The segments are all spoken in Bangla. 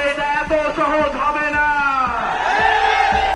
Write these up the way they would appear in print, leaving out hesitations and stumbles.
এটা এত সহজ হবে না।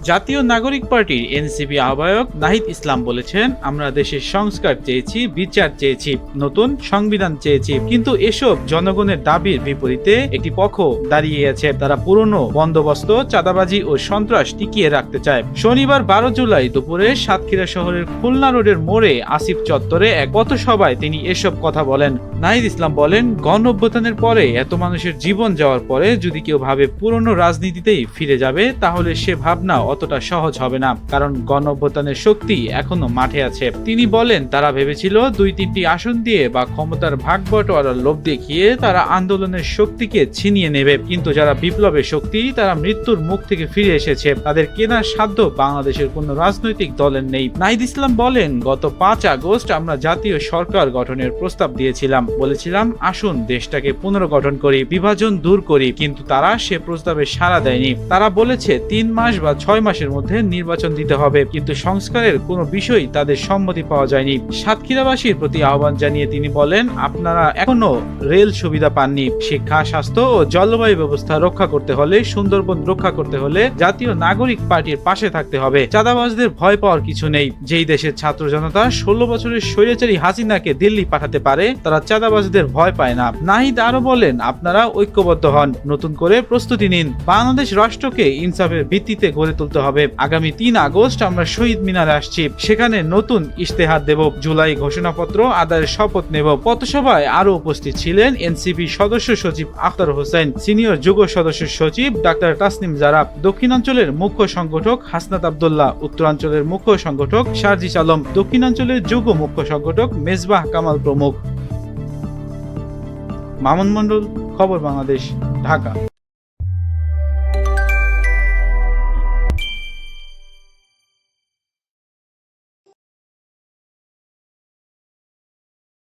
জাতীয় নাগরিক পার্টির এনসিপি আহ্বায়ক নাহিদ ইসলাম বলেছেন, আমরা দেশের সংস্কার চেয়েছি, বিচার চেয়েছি, নতুন সংবিধান চেয়েছি, কিন্তু এসব জনগণের দাবির বিপরীতে একটি পক্ষ দাঁড়িয়ে আছে। তারা পুরনো বন্দোবস্ত, চাঁদাবাজি ও সন্ত্রাস টিকিয়ে রাখতে চায়। শনিবার 12 জুলাই দুপুরে সাতক্ষীরা শহরের খুলনা রোডের মোড়ে আসিফ চত্বরে এক পথসভায় তিনি এসব কথা বলেন। নাহিদ ইসলাম বলেন, গণ অভ্যুত্থানের পরে এত মানুষের জীবন যাওয়ার পরে যদি কেউ ভাবে পুরনো রাজনীতিতেই ফিরে যাবে, তাহলে সে ভাবনা অতটা সহজ হবে না, কারণ গণ অভ্যুত্থানের শক্তি এখনো মাঠে আছে। তিনি বলেন, তারা ভেবেছিল 2-3টি আসন দিয়ে বা ক্ষমতার ভাগ বটোয়ারার লোভ দেখিয়ে তারা আন্দোলনের শক্তিকে ছিনিয়ে নেবে, কিন্তু যারা বিপ্লবের শক্তি, তারা মৃত্যুর মুখ থেকে ফিরে এসেছে। তাদের কেনার সাধ্য বাংলাদেশের কোনো রাজনৈতিক দলের নেই। নাহিদ ইসলাম বলেন, গত 5 আগস্ট আমরা জাতীয় সরকার গঠনের প্রস্তাব দিয়েছিলাম, বলেছিলাম আসুন দেশটাকে পুনর্গঠন করি, বিভাজন দূর করি, কিন্তু তারা সে প্রস্তাবে সাড়া দেয়নি। তারা বলেছে 3 মাস বা 6 মাসের মধ্যে নির্বাচন দিতে হবে, কিন্তু সংস্কারের কোনো বিষয় তাদের সম্মতি পাওয়া যায়নি। সাতক্ষীরাবাসীর প্রতি আহ্বান জানিয়ে তিনি বলেন, আপনারা এখনো রেল সুবিধা পাননি। শিক্ষা, স্বাস্থ্য ও জলবায়ু ব্যবস্থা রক্ষা করতে হলে, সুন্দরবন রক্ষা করতে হলে জাতীয় নাগরিক পার্টির পাশে থাকতে হবে। চাঁদাবাজদের ভয় পাওয়ার কিছু নেই। যেই দেশের ছাত্র জনতা 16 বছরের স্বৈরাচারী হাসিনাকে দিল্লি পাঠাতে পারে, তারা চাঁদাবাজদের ভয় পায় না। নাহিদ আরো বলেন, আপনারা ঐক্যবদ্ধ হন, নতুন করে প্রস্তুতি নিন। বাংলাদেশ রাষ্ট্রকে ইনসাফের ভিত্তিতে গড়ে তুলতে হবে। আগামী 3 আগস্ট আমরা শহীদ মিনারে আসছি, সেখানে নতুন ইশতেহার দেব, জুলাই ঘোষণাপত্র আদায়ের শপথ নেব। পথসভায় আরো উপস্থিত ছিলেন এনসিপি সদস্য সচিব আখতার হোসেন, সিনিয়র যুগ্ম সদস্য সচিব ডাক্তার তাসনিম জারা, দক্ষিণাঞ্চলের মুখ্য সংগঠক হাসনাত আব্দুল্লাহ, উত্তরাঞ্চলের মুখ্য সংগঠক শারজিস আলম, দক্ষিণাঞ্চলের যুগ্ম মুখ্য সংগঠক মেজবাহ কামাল প্রমুখ। মামুন মন্ডল, খবর বাংলাদেশ, ঢাকা।